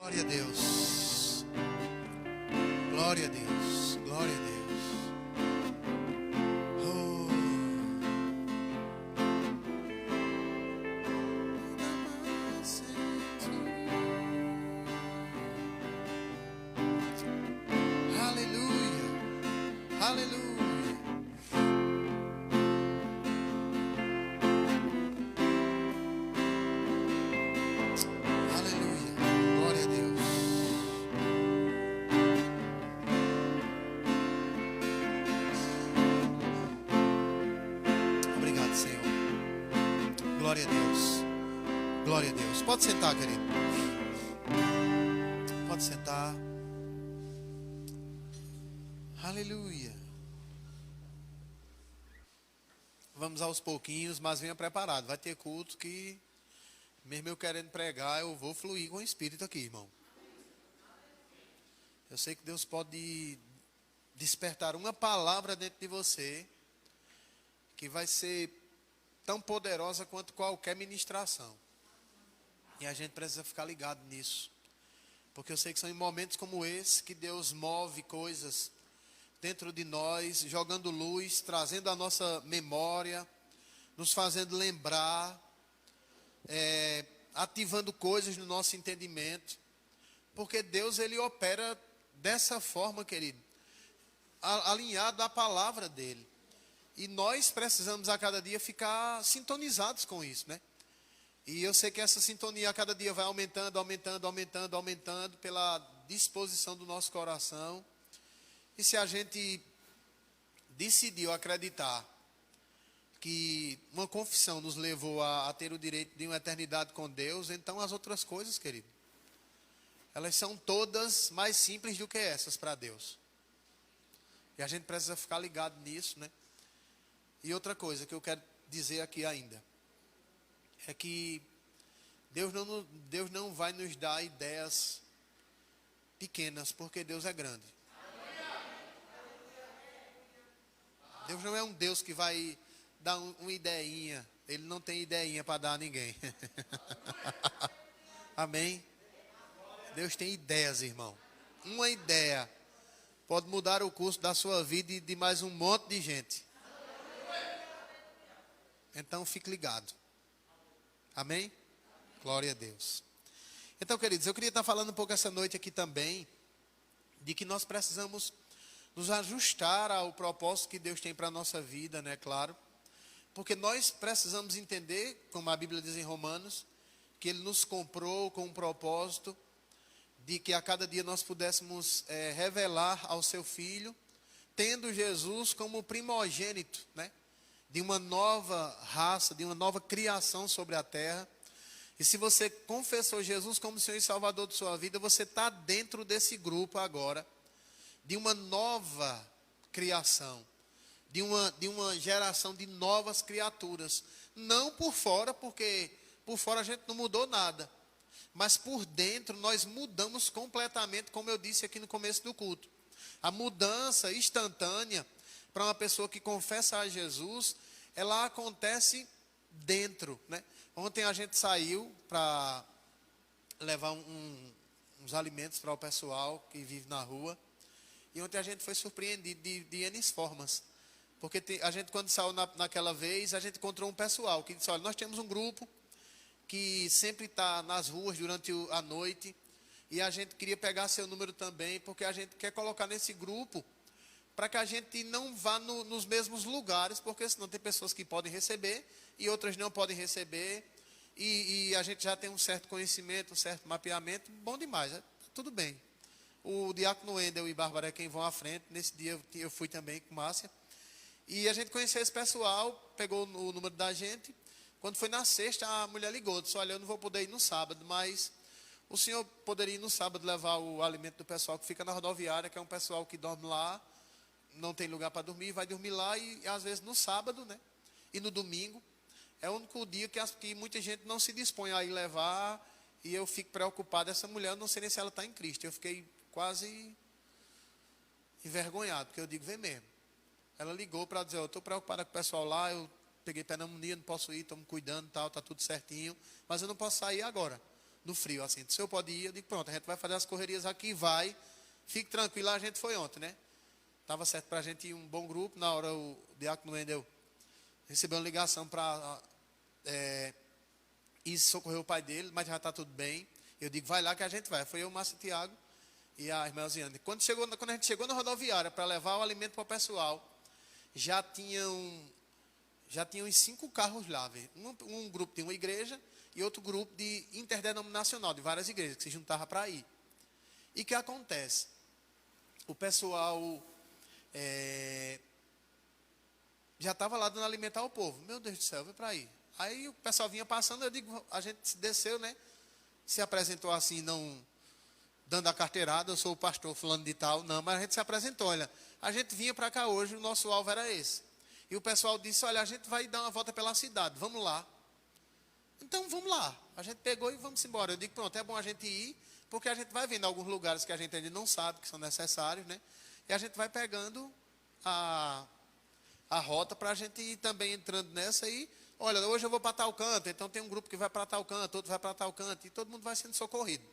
Glória a Deus. Glória a Deus. Glória a Deus. Oh. Aleluia. Aleluia. Glória a Deus. Glória a Deus. Pode sentar, querido. Pode sentar. Aleluia. Vamos aos pouquinhos, mas venha preparado. Vai ter culto que, mesmo eu querendo pregar, eu vou fluir com o Espírito aqui, irmão. Eu sei que Deus pode despertar uma palavra dentro de você que vai ser tão poderosa quanto qualquer ministração. E a gente precisa ficar ligado nisso. Porque eu sei que são em momentos como esse que Deus move coisas dentro de nós, jogando luz, trazendo a nossa memória, nos fazendo lembrar, ativando coisas no nosso entendimento. Porque Deus, Ele opera dessa forma, querido, alinhado à palavra dEle. E nós precisamos a cada dia ficar sintonizados com isso, né? E eu sei que essa sintonia a cada dia vai aumentando, aumentando, aumentando, aumentando pela disposição do nosso coração. E se a gente decidiu acreditar que uma confissão nos levou a ter o direito de uma eternidade com Deus, então as outras coisas, querido, elas são todas mais simples do que essas para Deus. E a gente precisa ficar ligado nisso, né? E outra coisa que eu quero dizer aqui ainda, é que Deus não vai nos dar ideias pequenas, porque Deus é grande. Deus não é um Deus que vai dar uma ideinha, Ele não tem ideinha para dar a ninguém. Amém? Deus tem ideias, irmão. Uma ideia pode mudar o curso da sua vida e de mais um monte de gente. Então fique ligado. Amém? Glória a Deus. Então, queridos, eu queria estar falando um pouco essa noite aqui também, de que nós precisamos nos ajustar ao propósito que Deus tem para a nossa vida, né? Claro. Porque nós precisamos entender, como a Bíblia diz em Romanos, que Ele nos comprou com um propósito de que a cada dia nós pudéssemos revelar ao Seu Filho, tendo Jesus como primogênito, né? De uma nova raça, de uma nova criação sobre a terra. E se você confessou Jesus como Senhor e Salvador de sua vida, você está dentro desse grupo agora, de uma nova criação, de uma geração de novas criaturas. Não por fora, porque por fora a gente não mudou nada, mas por dentro nós mudamos completamente, como eu disse aqui no começo do culto. A mudança instantânea para uma pessoa que confessa a Jesus, ela acontece dentro, né? Ontem a gente saiu para levar uns alimentos para o pessoal que vive na rua. E ontem a gente foi surpreendido de N formas. Porque a gente, quando saiu naquela vez, a gente encontrou um pessoal que disse: olha, nós temos um grupo que sempre está nas ruas durante a noite. E a gente queria pegar seu número também, porque a gente quer colocar nesse grupo para que a gente não vá nos mesmos lugares, porque senão tem pessoas que podem receber e outras não podem receber, e a gente já tem um certo conhecimento, um certo mapeamento, bom demais, tudo bem. O diácono Wendel e Bárbara é quem vão à frente, nesse dia eu fui também com Márcia, e a gente conheceu esse pessoal, pegou o número da gente. Quando foi na sexta, a mulher ligou, disse: olha, eu não vou poder ir no sábado, mas o senhor poderia ir no sábado levar o alimento do pessoal que fica na rodoviária, que é um pessoal que dorme lá, não tem lugar para dormir, vai dormir lá, e às vezes no sábado, né? E no domingo. É o único dia que muita gente não se dispõe a ir levar, e eu fico preocupado. Essa mulher, eu não sei nem se ela está em Cristo. Eu fiquei quase envergonhado, porque eu digo: vem mesmo. Ela ligou para dizer: eu estou preocupada com o pessoal lá, eu peguei pneumonia, não posso ir, estou me cuidando, tal, está tudo certinho, mas eu não posso sair agora. no frio, assim. O senhor pode ir? Eu digo, pronto, a gente vai fazer as correrias aqui, vai. Fique tranquilo, a gente foi ontem, né? Estava certo para a gente ir um bom grupo. Na hora o diácono Wendel recebeu uma ligação para ir socorrer o pai dele, mas já está tudo bem. Eu digo, vai lá que a gente vai. Foi eu, o Márcio Tiago e a irmã Elziane. Quando a gente chegou na rodoviária para levar o alimento para o pessoal, já tinham uns 5 carros lá. Um grupo de uma igreja e outro grupo de interdenominacional, de várias igrejas, que se juntavam para ir. E o que acontece? O pessoal já estava lá dando alimentar ao povo. Meu Deus do céu, veio para aí. Aí o pessoal vinha passando, eu digo, a gente desceu, né? Se apresentou assim, não dando a carteirada, eu sou o pastor fulano de tal. Não, mas a gente se apresentou, olha, a gente vinha para cá hoje, o nosso alvo era esse. E o pessoal disse, olha, a gente vai dar uma volta pela cidade, vamos lá. Então vamos lá. A gente pegou e vamos embora. Eu digo, pronto, é bom a gente ir, porque a gente vai vendo alguns lugares que a gente ainda não sabe, que são necessários, né? E a gente vai pegando a rota para a gente ir também entrando nessa e, olha, hoje eu vou para tal canto, então tem um grupo que vai para tal canto, outro vai para tal canto, e todo mundo vai sendo socorrido.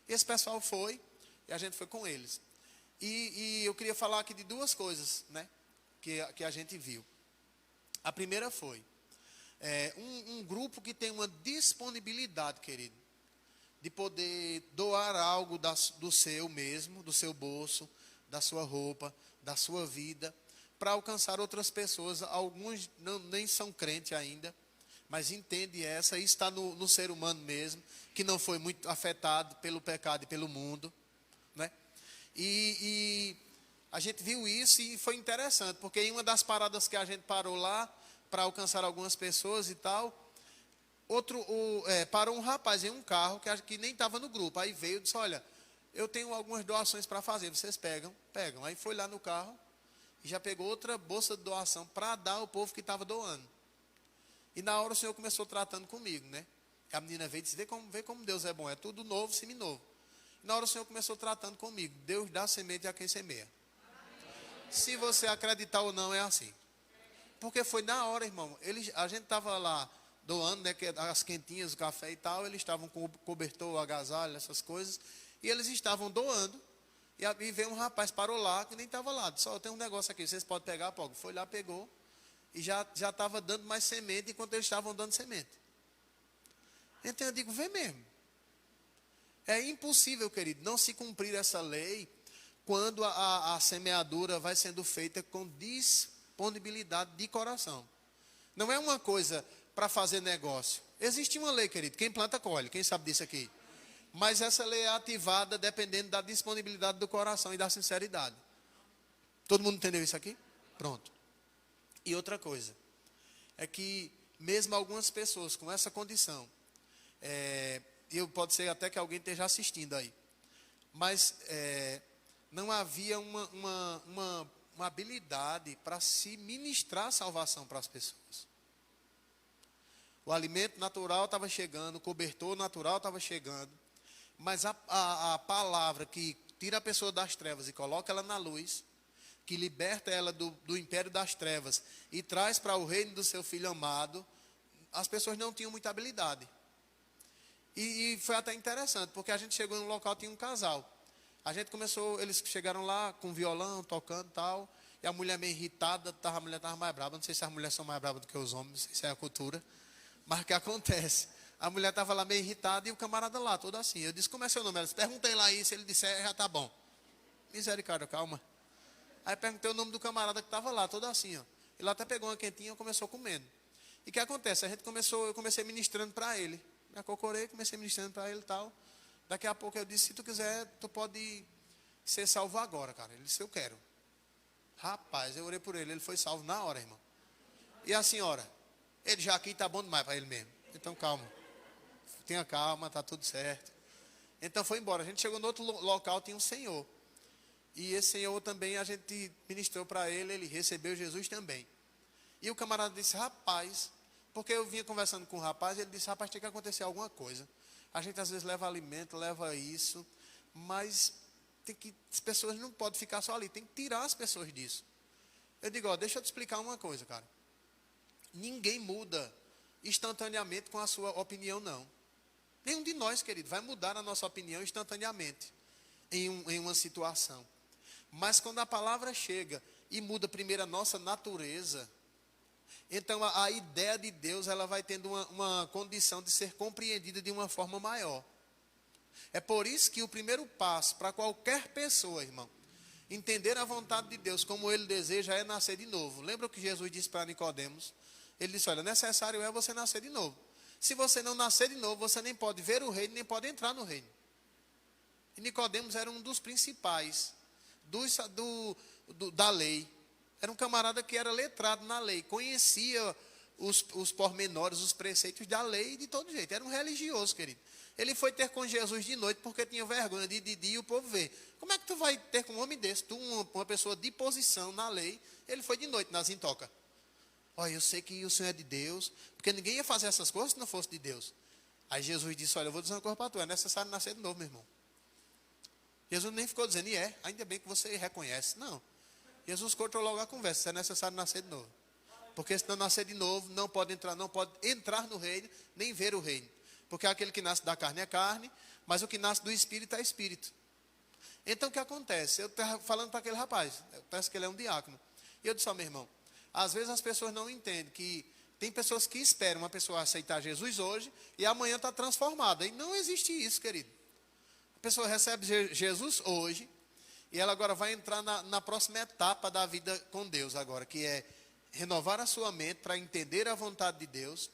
E esse pessoal foi, e a gente foi com eles. E eu queria falar aqui de 2 coisas, né, que a gente viu. A primeira foi, um grupo que tem uma disponibilidade, querido, de poder doar algo do seu mesmo, do seu bolso, da sua roupa, da sua vida, para alcançar outras pessoas. Alguns nem são crentes ainda, mas entende essa, e está no ser humano mesmo, que não foi muito afetado pelo pecado e pelo mundo, né? E a gente viu isso e foi interessante, porque em uma das paradas que a gente parou lá, para alcançar algumas pessoas e tal, parou um rapaz em um carro que nem estava no grupo. Aí veio e disse, olha, eu tenho algumas doações para fazer, vocês pegam. Aí foi lá no carro e já pegou outra bolsa de doação para dar ao povo que estava doando. E na hora o Senhor começou tratando comigo, né? A menina veio e disse, vê como Deus é bom, é tudo novo, seminovo. E na hora o Senhor começou tratando comigo, Deus dá semente a quem semeia. Se você acreditar ou não, é assim. Porque foi na hora, irmão, a gente estava lá doando, né, as quentinhas, o café e tal, eles estavam com cobertor, agasalho, essas coisas, e eles estavam doando, e veio um rapaz, parou lá, que nem estava lá, só tem um negócio aqui, vocês podem pegar, Paulo. Foi lá, pegou, e já estava dando mais semente, enquanto eles estavam dando semente. Então eu digo, vê mesmo. É impossível, querido, não se cumprir essa lei, quando a semeadura vai sendo feita com disponibilidade de coração. Não é uma coisa para fazer negócio. Existe uma lei, querido, quem planta colhe, quem sabe disso aqui? Mas essa lei é ativada dependendo da disponibilidade do coração e da sinceridade. Todo mundo entendeu isso aqui? Pronto. E outra coisa, é que mesmo algumas pessoas com essa condição, pode ser até que alguém esteja assistindo aí, mas não havia uma habilidade para se ministrar salvação para as pessoas. O alimento natural estava chegando, o cobertor natural estava chegando, mas a palavra que tira a pessoa das trevas e coloca ela na luz, que liberta ela do império das trevas e traz para o reino do seu Filho amado, as pessoas não tinham muita habilidade. E foi até interessante, porque a gente chegou em um local, tinha um casal. A gente começou, eles chegaram lá com violão, tocando e tal, e a mulher meio irritada, a mulher estava mais brava. Não sei se as mulheres são mais bravas do que os homens, não sei se é a cultura, mas o que acontece? A mulher estava lá meio irritada e o camarada lá, todo assim. Eu disse, como é seu nome? Ela disse, perguntei lá isso, ele disse, já está bom. Misericórdia, calma. Aí perguntei o nome do camarada que estava lá, todo assim, ó. Ele até pegou uma quentinha e começou comendo. E o que acontece? Eu comecei ministrando para ele. Me acocorei, comecei ministrando para ele e tal. Daqui a pouco eu disse, se tu quiser, tu pode ser salvo agora, cara. Ele disse, eu quero. Rapaz, eu orei por ele, ele foi salvo na hora, irmão. E a senhora? Ele já aqui está bom demais para ele mesmo. Então calma. Tenha calma, está tudo certo. Então foi embora. A gente chegou no outro local, tinha um senhor. E esse senhor também a gente ministrou para ele, ele recebeu Jesus também. E o camarada disse, rapaz, porque eu vinha conversando com o rapaz, ele disse, rapaz, tem que acontecer alguma coisa. A gente às vezes leva alimento, leva isso, mas as pessoas não podem ficar só ali, tem que tirar as pessoas disso. Eu digo, ó, deixa eu te explicar uma coisa, cara. Ninguém muda instantaneamente com a sua opinião, não. Nenhum de nós, querido, vai mudar a nossa opinião instantaneamente em uma situação. Mas quando a palavra chega e muda primeiro a nossa natureza, então a ideia de Deus ela vai tendo uma condição de ser compreendida de uma forma maior. É por isso que o primeiro passo para qualquer pessoa, irmão, entender a vontade de Deus como Ele deseja é nascer de novo. Lembra o que Jesus disse para Nicodemos? Ele disse, olha, necessário é você nascer de novo. Se você não nascer de novo, você nem pode ver o reino, nem pode entrar no reino. E Nicodemos era um dos principais da lei. Era um camarada que era letrado na lei, conhecia os pormenores, os preceitos da lei de todo jeito. Era um religioso, querido. Ele foi ter com Jesus de noite porque tinha vergonha de dia o povo ver. Como é que tu vai ter com um homem desse? Tu, uma pessoa de posição na lei, ele foi de noite nas intocas. Olha, eu sei que o Senhor é de Deus, porque ninguém ia fazer essas coisas se não fosse de Deus. Aí Jesus disse, olha, eu vou dizer uma coisa para tu, é necessário nascer de novo, meu irmão. Jesus nem ficou dizendo, ainda bem que você reconhece. Não. Jesus cortou logo a conversa, é necessário nascer de novo. Porque se não nascer de novo, não pode entrar no reino, nem ver o reino. Porque aquele que nasce da carne é carne, mas o que nasce do espírito é espírito. Então o que acontece? Eu estava falando para aquele rapaz, parece que ele é um diácono. E eu disse, meu irmão, às vezes as pessoas não entendem que tem pessoas que esperam uma pessoa aceitar Jesus hoje e amanhã está transformada. E não existe isso, querido. A pessoa recebe Jesus hoje e ela agora vai entrar na próxima etapa da vida com Deus agora, que é renovar a sua mente para entender a vontade de Deus,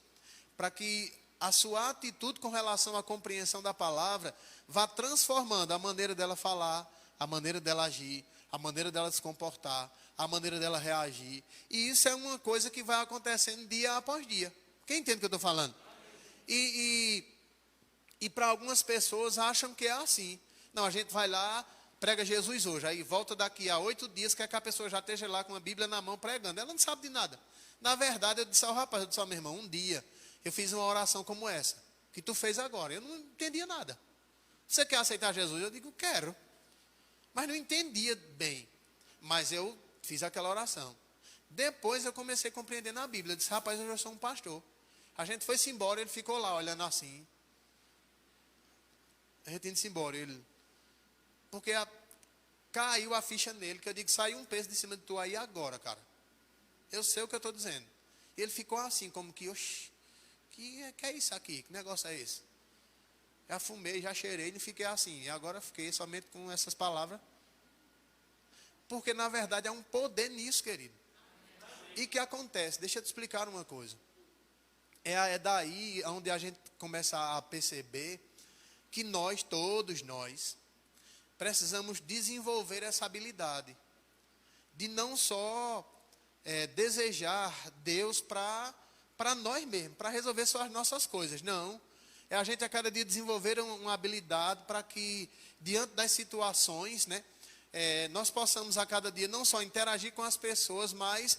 para que a sua atitude com relação à compreensão da palavra vá transformando a maneira dela falar, a maneira dela agir, a maneira dela se comportar, a maneira dela reagir. E isso é uma coisa que vai acontecendo dia após dia. Quem entende o que eu estou falando? E para algumas pessoas acham que é assim. Não, a gente vai lá, prega Jesus hoje, aí volta daqui a 8 dias, quer que a pessoa já esteja lá com a Bíblia na mão pregando. Ela não sabe de nada. Na verdade, eu disse ao rapaz, eu disse ao meu irmão, um dia eu fiz uma oração como essa, que tu fez agora. Eu não entendia nada. Você quer aceitar Jesus? Eu digo, quero. Mas não entendia bem. Mas eu fiz aquela oração. Depois eu comecei a compreender na Bíblia. Eu disse, rapaz, eu já sou um pastor. A gente foi-se embora, ele ficou lá olhando assim. A gente indo-se embora. Porque caiu a ficha nele, que eu digo, saiu um peso de cima de tu aí agora, cara. Eu sei o que eu estou dizendo. E ele ficou assim, como que, oxi, que é isso aqui? Que negócio é esse? Já fumei, já cheirei, e fiquei assim. E agora fiquei somente com essas palavras. Porque, na verdade, há um poder nisso, querido. E o que acontece? Deixa eu te explicar uma coisa. É daí onde a gente começa a perceber que nós, todos nós, precisamos desenvolver essa habilidade de não só desejar Deus para nós mesmos, para resolver só as nossas coisas. Não. É a gente a cada dia desenvolver uma habilidade para que, diante das situações, né, nós possamos a cada dia não só interagir com as pessoas, mas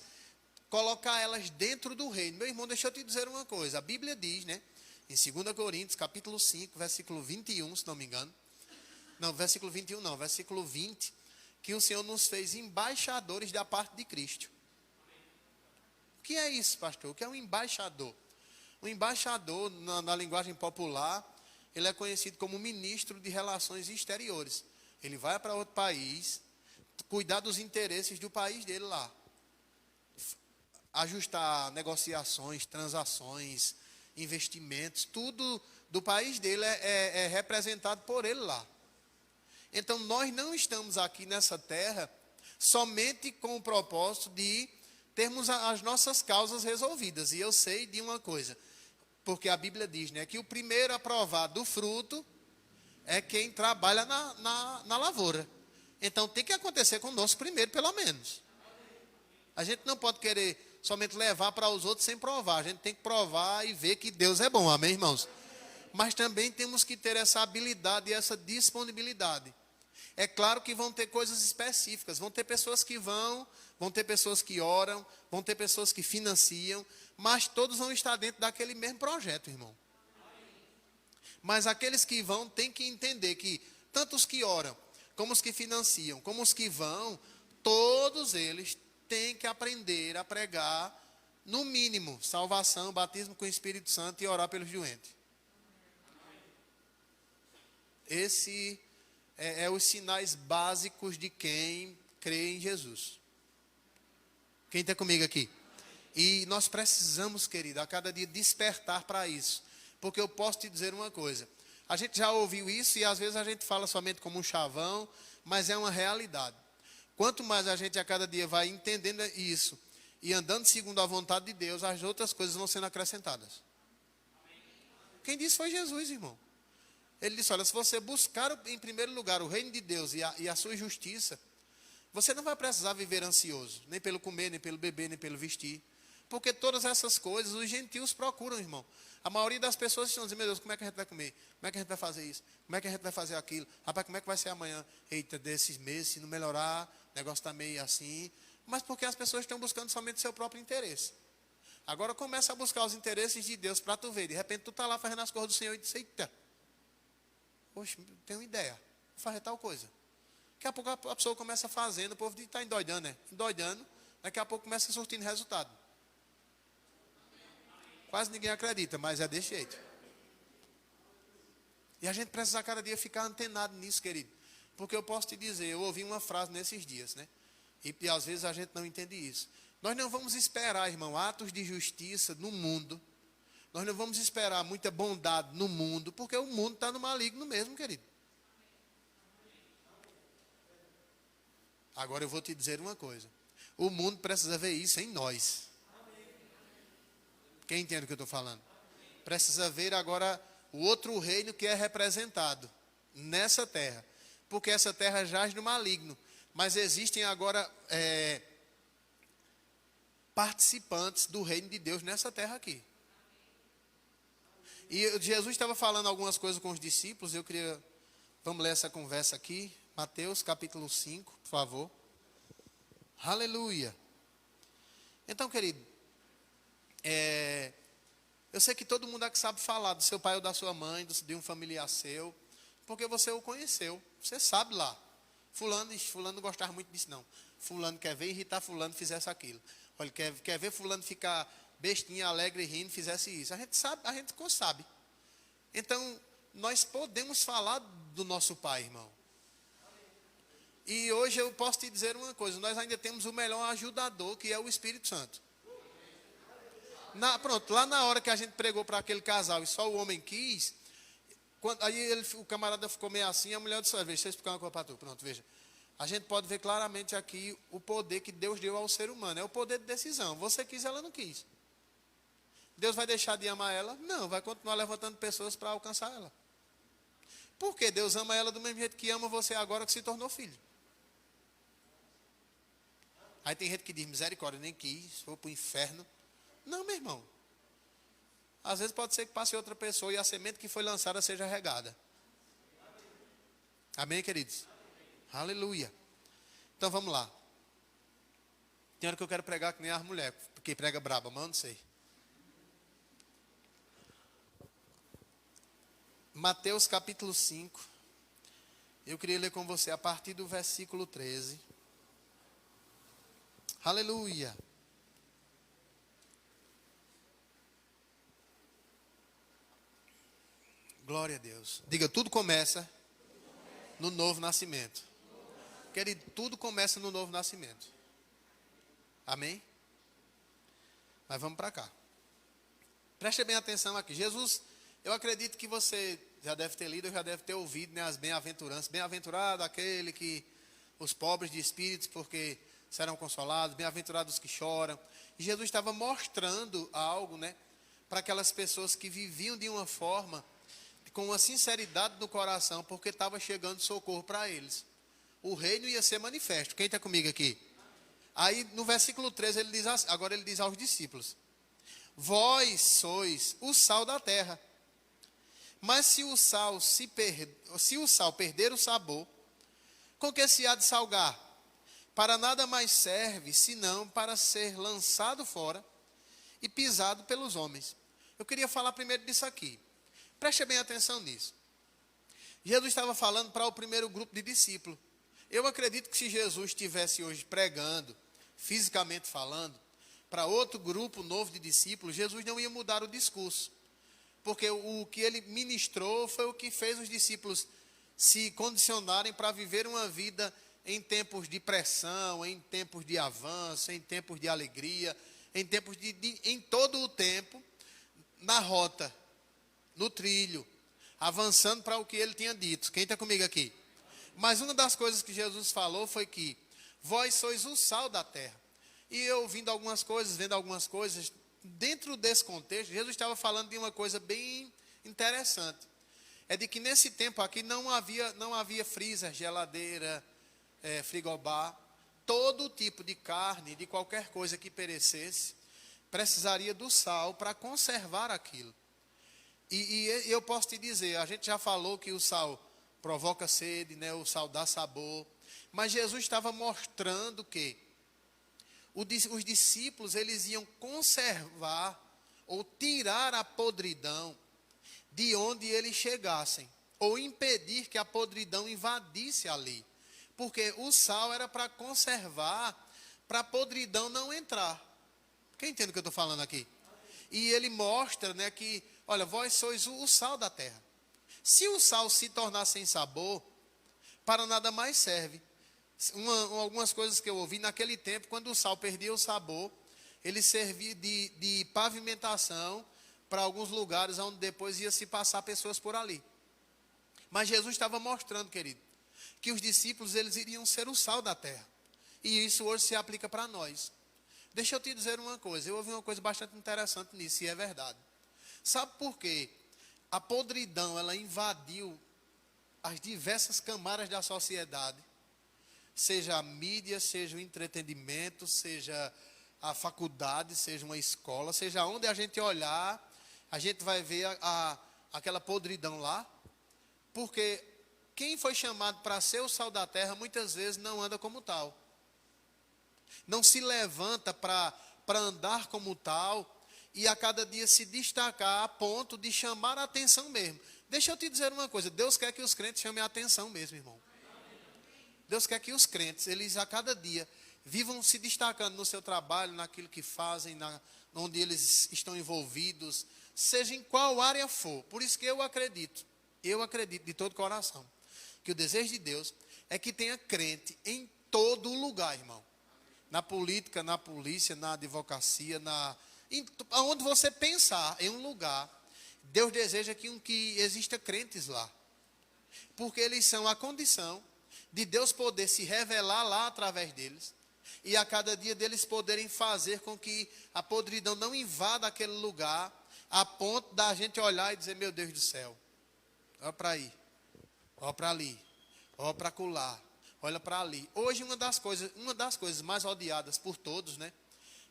colocar elas dentro do reino. Meu irmão, deixa eu te dizer uma coisa. A Bíblia diz, né, em 2 Coríntios, capítulo 5, versículo 21, se não me engano. Não, versículo 21 não, versículo 20, que o Senhor nos fez embaixadores da parte de Cristo. O que é isso, pastor? O que é um embaixador? O embaixador, na linguagem popular, ele é conhecido como ministro de relações exteriores. Ele vai para outro país, cuidar dos interesses do país dele lá. Ajustar negociações, transações, investimentos, tudo do país dele é representado por ele lá. Então, nós não estamos aqui nessa terra somente com o propósito de termos as nossas causas resolvidas. E eu sei de uma coisa, porque a Bíblia diz, né, que o primeiro a provar do fruto é quem trabalha na lavoura. Então, tem que acontecer conosco primeiro, pelo menos. A gente não pode querer somente levar para os outros sem provar. A gente tem que provar e ver que Deus é bom. Amém, irmãos? Mas também temos que ter essa habilidade e essa disponibilidade. É claro que vão ter coisas específicas. Vão ter pessoas que vão ter pessoas que oram, vão ter pessoas que financiam, mas todos vão estar dentro daquele mesmo projeto, irmão. Mas aqueles que vão têm que entender que tanto os que oram, como os que financiam, como os que vão, todos eles têm que aprender a pregar, no mínimo, salvação, batismo com o Espírito Santo e orar pelos doentes. Esse é os sinais básicos de quem crê em Jesus. Quem está comigo aqui? E nós precisamos, querido, a cada dia despertar para isso. Porque eu posso te dizer uma coisa. A gente já ouviu isso e às vezes a gente fala somente como um chavão, mas é uma realidade. Quanto mais a gente a cada dia vai entendendo isso e andando segundo a vontade de Deus, as outras coisas vão sendo acrescentadas. Quem disse foi Jesus, irmão. Ele disse, olha, se você buscar em primeiro lugar o reino de Deus e a sua justiça, você não vai precisar viver ansioso, nem pelo comer, nem pelo beber, nem pelo vestir. Porque todas essas coisas os gentios procuram, irmão. A maioria das pessoas estão dizendo, meu Deus, como é que a gente vai comer? Como é que a gente vai fazer isso? Como é que a gente vai fazer aquilo? Rapaz, como é que vai ser amanhã? Eita, desses meses, se não melhorar, o negócio está meio assim. Mas porque as pessoas estão buscando somente seu próprio interesse. Agora começa a buscar os interesses de Deus para tu ver. De repente tu está lá fazendo as coisas do Senhor e diz, eita, poxa, tenho uma ideia, vou fazer tal coisa. Daqui a pouco a pessoa começa fazendo, o povo está endoidando, né? Endoidando, daqui a pouco começa surtindo resultado. Quase ninguém acredita, mas é desse jeito. E a gente precisa a cada dia ficar antenado nisso, querido. Porque eu posso te dizer, eu ouvi uma frase nesses dias, né? E às vezes a gente não entende isso. Nós não vamos esperar, irmão, atos de justiça no mundo. Nós não vamos esperar muita bondade no mundo, porque o mundo está no maligno mesmo, querido. Agora eu vou te dizer uma coisa. O mundo precisa ver isso em nós. Quem entende o que eu estou falando? Precisa ver agora o outro reino que é representado nessa terra. Porque essa terra jaz no maligno. Mas existem agora participantes do reino de Deus nessa terra aqui. E Jesus estava falando algumas coisas com os discípulos. Vamos ler essa conversa aqui. Mateus capítulo 5, por favor. Aleluia. Então, querido, eu sei que todo mundo aqui sabe falar do seu pai ou da sua mãe, de um familiar seu, porque você o conheceu. Você sabe lá. Fulano não gostava muito disso, não. Fulano quer ver irritar fulano, fizesse aquilo. Olha, quer ver fulano ficar bestinha, alegre, rindo, fizesse isso. A gente sabe. Então, nós podemos falar do nosso pai, irmão. E hoje eu posso te dizer uma coisa, nós ainda temos o melhor ajudador, que é o Espírito Santo. Pronto, lá na hora que a gente pregou para aquele casal e só o homem quis, o camarada ficou meio assim, a mulher disse, veja, deixa eu explicar uma coisa para tu. Pronto, veja. A gente pode ver claramente aqui o poder que Deus deu ao ser humano. É o poder de decisão. Você quis, ela não quis. Deus vai deixar de amar ela? Não, vai continuar levantando pessoas para alcançar ela. Por quê? Deus ama ela do mesmo jeito que ama você agora que se tornou filho. Aí tem gente que diz, misericórdia, nem quis, foi para o inferno. Não, meu irmão. Às vezes pode ser que passe outra pessoa e a semente que foi lançada seja regada. Amém, queridos? Aleluia. Então vamos lá. Tem hora que eu quero pregar que nem as mulheres, porque prega braba, mas eu não sei. Mateus capítulo 5. Eu queria ler com você a partir do versículo 13. Aleluia. Glória a Deus. Diga, tudo começa no novo nascimento. Querido, tudo começa no novo nascimento. Amém? Mas vamos para cá. Preste bem atenção aqui. Jesus, eu acredito que você já deve ter lido, já deve ter ouvido, né, as bem-aventuranças. Bem-aventurado aquele que, os pobres de espíritos, porque serão consolados. Bem-aventurados os que choram. E Jesus estava mostrando algo, né, para aquelas pessoas que viviam de uma forma, com uma sinceridade no coração, porque estava chegando socorro para eles. O reino ia ser manifesto. Quem está comigo aqui? Aí no versículo 13 ele diz assim, agora ele diz aos discípulos: vós sois o sal da terra. Mas se o sal perder o sabor, com que se há de salgar? Para nada mais serve, senão para ser lançado fora e pisado pelos homens. Eu queria falar primeiro disso aqui. Preste bem atenção nisso. Jesus estava falando para o primeiro grupo de discípulos. Eu acredito que se Jesus estivesse hoje pregando, fisicamente falando, para outro grupo novo de discípulos, Jesus não ia mudar o discurso. Porque o que ele ministrou foi o que fez os discípulos se condicionarem para viver uma vida em tempos de pressão, em tempos de avanço, em tempos de alegria, em tempos em todo o tempo, na rota, no trilho, avançando para o que ele tinha dito. Quem está comigo aqui? Mas uma das coisas que Jesus falou foi que vós sois o sal da terra. E eu ouvindo algumas coisas, vendo algumas coisas, dentro desse contexto, Jesus estava falando de uma coisa bem interessante. É de que nesse tempo aqui não havia freezer, geladeira, frigobar. Todo tipo de carne, de qualquer coisa que perecesse, precisaria do sal para conservar aquilo. E eu posso te dizer, a gente já falou que o sal provoca sede, né? O sal dá sabor. Mas Jesus estava mostrando que os discípulos, eles iam conservar ou tirar a podridão de onde eles chegassem, ou impedir que a podridão invadisse ali. Porque o sal era para conservar, para a podridão não entrar. Quem entende o que eu estou falando aqui? E ele mostra, né, que, olha, vós sois o sal da terra. Se o sal se tornar sem sabor, para nada mais serve. Algumas coisas que eu ouvi naquele tempo, quando o sal perdia o sabor, ele servia de pavimentação para alguns lugares onde depois ia se passar pessoas por ali. Mas Jesus estava mostrando, querido, que os discípulos, eles iriam ser o sal da terra. E isso hoje se aplica para nós. Deixa eu te dizer uma coisa, eu ouvi uma coisa bastante interessante nisso, e é verdade. Sabe por quê? A podridão, ela invadiu as diversas camadas da sociedade, seja a mídia, seja o entretenimento, seja a faculdade, seja uma escola, seja onde a gente olhar, a gente vai ver aquela podridão lá, porque quem foi chamado para ser o sal da terra, muitas vezes não anda como tal. Não se levanta para andar como tal, e a cada dia se destacar a ponto de chamar a atenção mesmo. Deixa eu te dizer uma coisa, Deus quer que os crentes chamem a atenção mesmo, irmão. Deus quer que os crentes, eles a cada dia, vivam se destacando no seu trabalho, naquilo que fazem, onde eles estão envolvidos, seja em qual área for. Por isso que eu acredito de todo coração, que o desejo de Deus é que tenha crente em todo lugar, irmão. Na política, na polícia, na advocacia, aonde você pensar em um lugar, Deus deseja que exista crentes lá. Porque eles são a condição de Deus poder se revelar lá através deles, e a cada dia deles poderem fazer com que a podridão não invada aquele lugar, a ponto da gente olhar e dizer, meu Deus do céu, olha para aí, olha para ali, olha para acolá, olha para ali. Hoje uma das coisas mais odiadas por todos, né,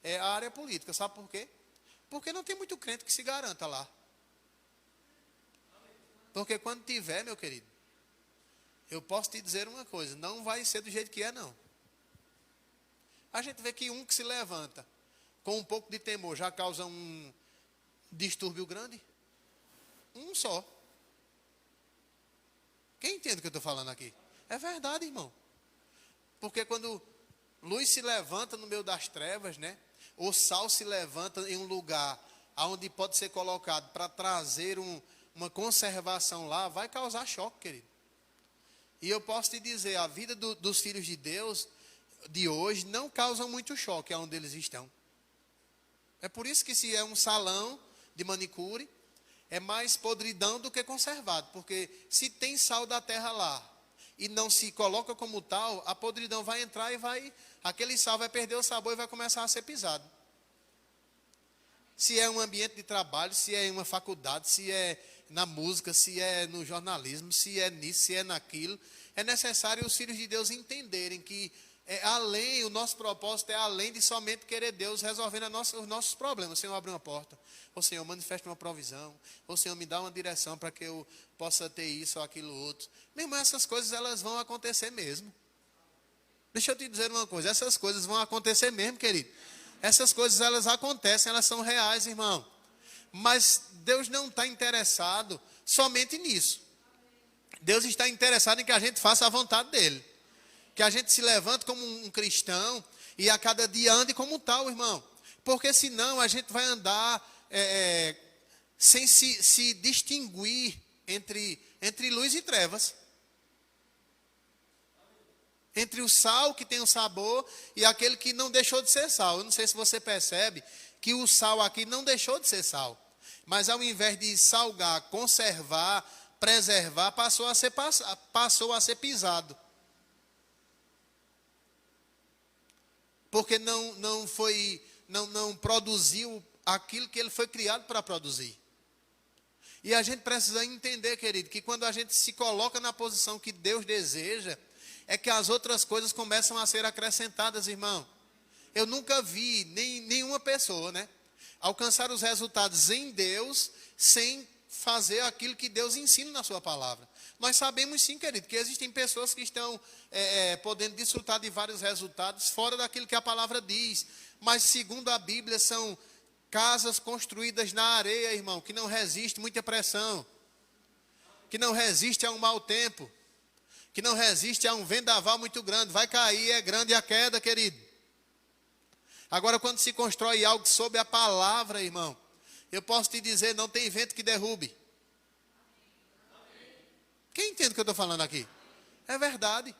é a área política. Sabe por quê? Porque não tem muito crente que se garanta lá. Porque quando tiver, meu querido, eu posso te dizer uma coisa, não vai ser do jeito que é, não. A gente vê que um que se levanta com um pouco de temor já causa um distúrbio grande. Um só. Quem entende o que eu estou falando aqui? É verdade, irmão. Porque quando luz se levanta no meio das trevas, né? O sal se levanta em um lugar onde pode ser colocado para trazer uma conservação lá, vai causar choque, querido. E eu posso te dizer, a vida dos filhos de Deus de hoje não causa muito choque aonde eles estão. É por isso que se é um salão de manicure, é mais podridão do que conservado. Porque se tem sal da terra lá e não se coloca como tal, a podridão vai entrar e aquele sal vai perder o sabor e vai começar a ser pisado. Se é um ambiente de trabalho, se é em uma faculdade, se é na música, se é no jornalismo, se é nisso, se é naquilo, é necessário os filhos de Deus entenderem que o nosso propósito é além de somente querer Deus resolvendo os nossos problemas. O Senhor abre uma porta, o Senhor manifesta uma provisão, o Senhor me dá uma direção para que eu possa ter isso ou aquilo outro. Meu irmão, essas coisas elas vão acontecer mesmo. Deixa eu te dizer uma coisa, essas coisas vão acontecer mesmo, querido. Essas coisas elas acontecem, elas são reais, irmão. Mas Deus não está interessado somente nisso. Deus está interessado em que a gente faça a vontade dEle. Que a gente se levante como um cristão e a cada dia ande como tal, irmão. Porque senão a gente vai andar sem se distinguir entre luz e trevas. Entre o sal que tem o sabor e aquele que não deixou de ser sal. Eu não sei se você percebe que o sal aqui não deixou de ser sal. Mas ao invés de salgar, conservar, preservar, passou a ser pisado. Porque não produziu aquilo que ele foi criado para produzir. E a gente precisa entender, querido, que quando a gente se coloca na posição que Deus deseja, é que as outras coisas começam a ser acrescentadas, irmão. Eu nunca vi nenhuma pessoa, né, alcançar os resultados em Deus sem fazer aquilo que Deus ensina na sua palavra. Nós sabemos sim, querido, que existem pessoas que estão podendo desfrutar de vários resultados fora daquilo que a palavra diz. Mas segundo a Bíblia são casas construídas na areia, irmão, que não resiste muita pressão, que não resiste a um mau tempo, que não resiste a um vendaval muito grande. Vai cair, é grande a queda, querido. Agora, quando se constrói algo sob a palavra, irmão, eu posso te dizer, não tem vento que derrube. Quem entende o que eu estou falando aqui? É verdade.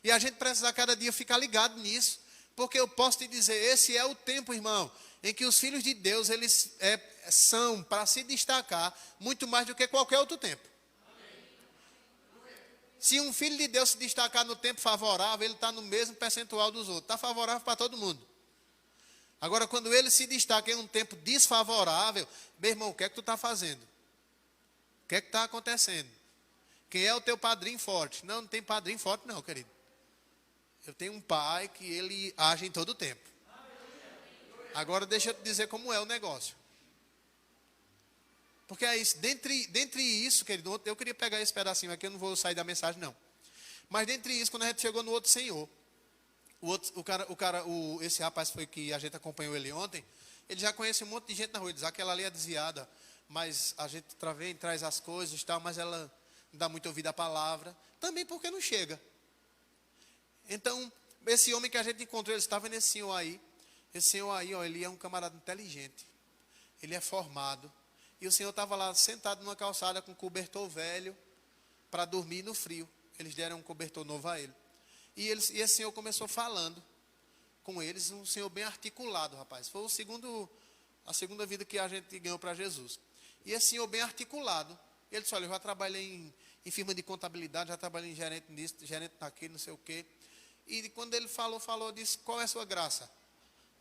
E a gente precisa cada dia ficar ligado nisso. Porque eu posso te dizer, esse é o tempo, irmão, em que os filhos de Deus, eles são para se destacar muito mais do que qualquer outro tempo. Se um filho de Deus se destacar no tempo favorável, ele está no mesmo percentual dos outros. Está favorável para todo mundo. Agora, quando ele se destaca em um tempo desfavorável, meu irmão, o que é que tu está fazendo? O que é que está acontecendo? Quem é o teu padrinho forte? Não tem padrinho forte não, querido. Eu tenho um pai que ele age em todo o tempo. Agora, deixa eu te dizer como é o negócio. Porque é isso, dentre isso, querido, eu queria pegar esse pedacinho aqui, eu não vou sair da mensagem, não. Mas dentre isso, quando a gente chegou no outro senhor, esse rapaz foi que a gente acompanhou ele ontem, ele já conhece um monte de gente na rua, ele diz, aquela ali é desviada, mas a gente traz as coisas e tal, mas ela não dá muito ouvido à palavra, também porque não chega. Então, esse homem que a gente encontrou, ele estava nesse senhor aí, esse senhor aí, ó, ele é um camarada inteligente, ele é formado, e o senhor estava lá sentado numa calçada com um cobertor velho para dormir no frio. Eles deram um cobertor novo a ele. E esse senhor começou falando com eles, um senhor bem articulado, rapaz. Foi a segunda vida que a gente ganhou para Jesus. E esse senhor bem articulado, ele disse, olha, eu já trabalhei em firma de contabilidade, já trabalhei em gerente nisso, gerente naquilo, não sei o quê. E quando ele falou, eu disse, qual é a sua graça?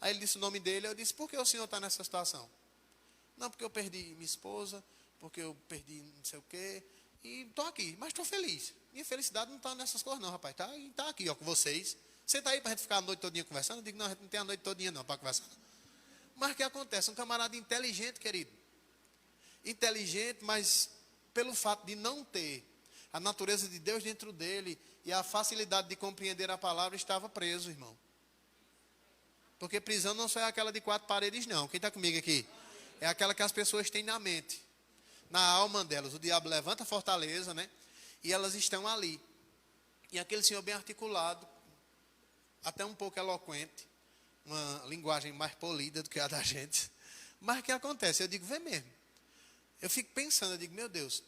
Aí ele disse o nome dele, eu disse, por que o senhor está nessa situação? Não, porque eu perdi minha esposa, porque eu perdi não sei o quê, e estou aqui, mas estou feliz. Minha felicidade não está nessas coisas não, rapaz, está aqui, ó, com vocês. Você está aí para a gente ficar a noite todinha conversando? Eu digo, não, a gente não tem a noite todinha não para conversar. Mas o que acontece? Um camarada inteligente, querido. Inteligente, mas pelo fato de não ter a natureza de Deus dentro dele e a facilidade de compreender a palavra, estava preso, irmão. Porque prisão não só é aquela de 4 paredes, não. Quem está comigo aqui? É aquela que as pessoas têm na mente, na alma delas. O diabo levanta a fortaleza, né? E elas estão ali. E aquele senhor bem articulado, até um pouco eloquente, uma linguagem mais polida do que a da gente. Mas o que acontece? Eu digo, vê mesmo. Eu fico pensando, eu digo, meu Deus,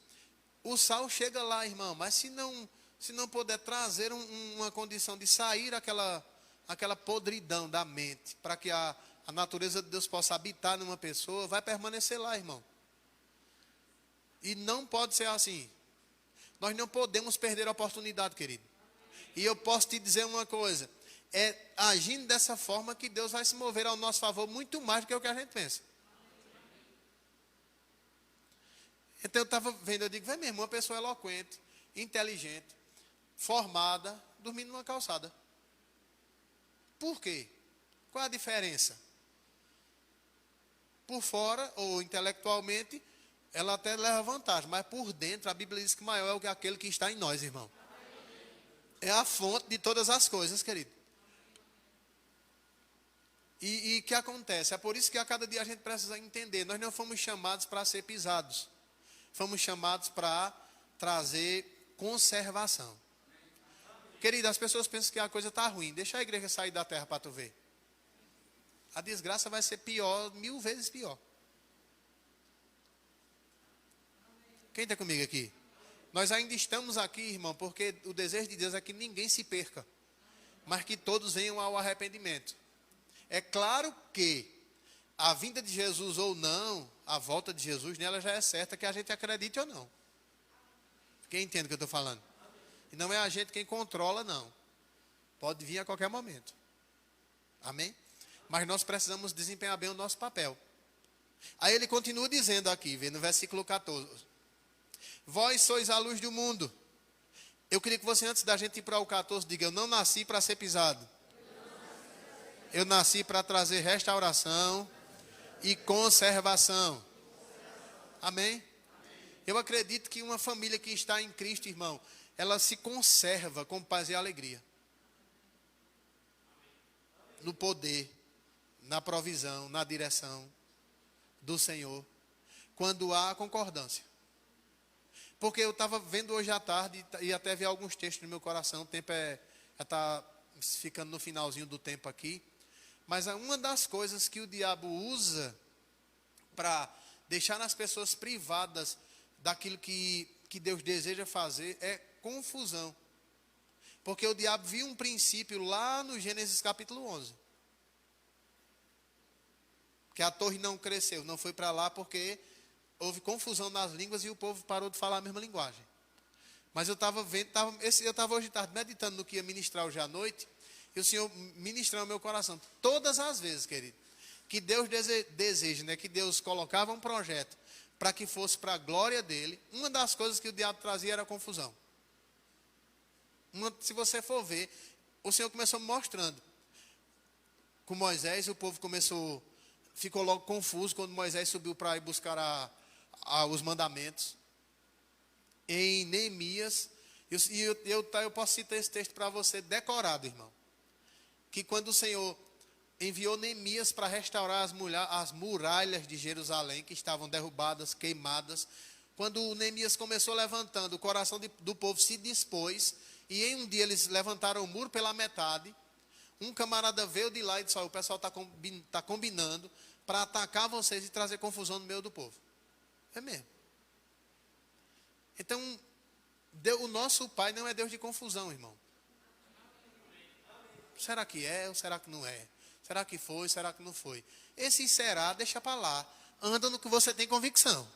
o sal chega lá, irmão, mas se não puder trazer uma condição de sair aquela podridão da mente, para que a natureza de Deus possa habitar numa pessoa, vai permanecer lá, irmão. E não pode ser assim. Nós não podemos perder a oportunidade, querido. E eu posso te dizer uma coisa, é agindo dessa forma que Deus vai se mover ao nosso favor muito mais do que o que a gente pensa. Então eu estava vendo, eu digo, vai mesmo, uma pessoa eloquente, inteligente, formada, dormindo numa calçada. Por quê? Qual a diferença? Por fora, ou intelectualmente, ela até leva vantagem, mas por dentro, a Bíblia diz que maior é o que aquele que está em nós, irmão. É a fonte de todas as coisas, querido. E o que acontece? É por isso que a cada dia a gente precisa entender, nós não fomos chamados para ser pisados. Fomos chamados para trazer conservação. Querido, as pessoas pensam que a coisa está ruim. Deixa a igreja sair da terra para tu ver. A desgraça vai ser pior, 1000 vezes pior. Quem está comigo aqui? Nós ainda estamos aqui, irmão, porque o desejo de Deus é que ninguém se perca. mas que todos venham ao arrependimento. É claro que a vinda de Jesus ou não, a volta de Jesus, nela já é certa, que a gente acredite ou não. Quem entende o que eu estou falando? E não é a gente quem controla, não. Pode vir a qualquer momento. Amém? Mas nós precisamos desempenhar bem o nosso papel. Aí ele continua dizendo aqui, vê no versículo 14. Vós sois a luz do mundo. Eu queria que você, antes da gente ir para o 14, diga: eu não nasci para ser pisado. Eu nasci para trazer restauração e conservação. Amém? Eu acredito que uma família que está em Cristo, irmão, ela se conserva com paz e alegria. No poder, na provisão, na direção do Senhor, quando há concordância. Porque eu estava vendo hoje à tarde e até vi alguns textos no meu coração. O tempo já está ficando no finalzinho do tempo aqui. Mas uma das coisas que o diabo usa para deixar as pessoas privadas daquilo que Deus deseja fazer é confusão. Porque o diabo viu um princípio lá no Gênesis capítulo 11. Que a torre não cresceu, não foi para lá porque houve confusão nas línguas e o povo parou de falar a mesma linguagem. Mas eu estava vendo, eu estava hoje tarde meditando no que ia ministrar hoje à noite, e o Senhor ministrou no meu coração. Todas as vezes, querido, que Deus deseja, né, que Deus colocava um projeto para que fosse para a glória dele, uma das coisas que o diabo trazia era a confusão. Se você for ver, o Senhor começou mostrando. Com Moisés, o povo ficou logo confuso quando Moisés subiu para ir buscar os mandamentos. Em Neemias, eu posso citar esse texto para você decorado, irmão. Que quando o Senhor enviou Neemias para restaurar as muralhas de Jerusalém, que estavam derrubadas, queimadas, quando Neemias começou levantando, o coração do povo se dispôs, e em um dia eles levantaram o muro pela metade. Um camarada veio de lá e disse: o pessoal está combinando para atacar vocês e trazer confusão no meio do povo. É mesmo. Então, o nosso Pai não é Deus de confusão, irmão. Será que é ou será que não é? Será que foi, será que não foi? Esse será, deixa para lá. Anda no que você tem convicção.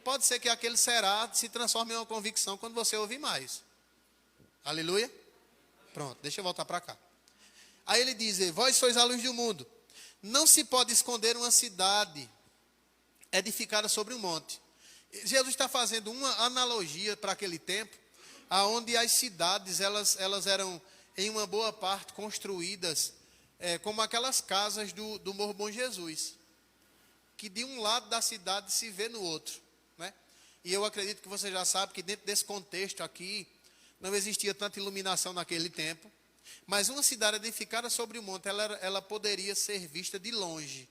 Pode ser que aquele será se transforme em uma convicção quando você ouvir mais. Aleluia? Pronto, deixa eu voltar para cá. Aí ele diz: vós sois a luz do mundo. Não se pode esconder uma cidade edificada sobre um monte. Jesus está fazendo uma analogia para aquele tempo, aonde as cidades, elas eram, em uma boa parte, construídas como aquelas casas do Morro Bom Jesus, que de um lado da cidade se vê no outro, né? E eu acredito que você já sabe que dentro desse contexto aqui, não existia tanta iluminação naquele tempo, mas uma cidade edificada sobre o monte, ela poderia ser vista de longe.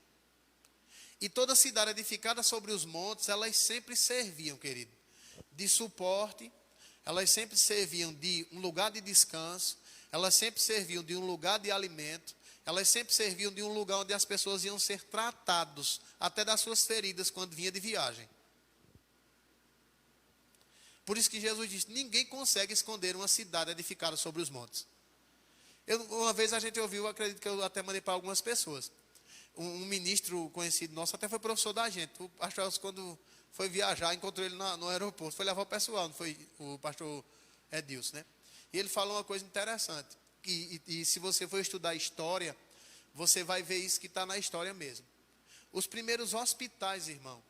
E toda cidade edificada sobre os montes, elas sempre serviam, querido, de suporte, elas sempre serviam de um lugar de descanso, elas sempre serviam de um lugar de alimento, elas sempre serviam de um lugar onde as pessoas iam ser tratados, até das suas feridas, quando vinha de viagem. Por isso que Jesus disse: ninguém consegue esconder uma cidade edificada sobre os montes. Uma vez a gente ouviu, acredito que eu até mandei para algumas pessoas. Um ministro conhecido nosso, até foi professor da gente. O pastor, quando foi viajar, encontrou ele no aeroporto, foi levar o pessoal, não foi o pastor Edilson, né? E ele falou uma coisa interessante. E se você for estudar história, você vai ver isso que está na história mesmo. Os primeiros hospitais, irmão,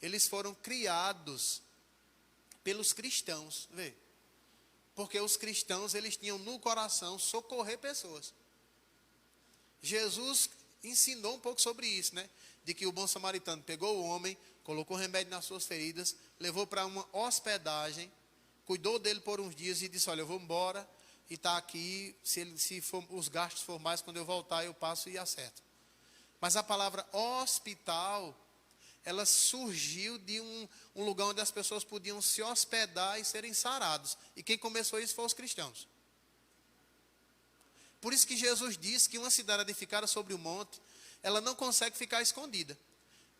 eles foram criados pelos cristãos, vê? Porque os cristãos, eles tinham no coração socorrer pessoas. Jesus ensinou um pouco sobre isso, né? De que o bom samaritano pegou o homem, colocou remédio nas suas feridas, levou para uma hospedagem, cuidou dele por uns dias e disse: olha, eu vou embora e está aqui, se os gastos for mais, quando eu voltar eu passo e acerto. Mas a palavra hospital, ela surgiu de um lugar onde as pessoas podiam se hospedar e serem sarados. E quem começou isso foram os cristãos. Por isso que Jesus disse que uma cidade edificada sobre o monte, ela não consegue ficar escondida.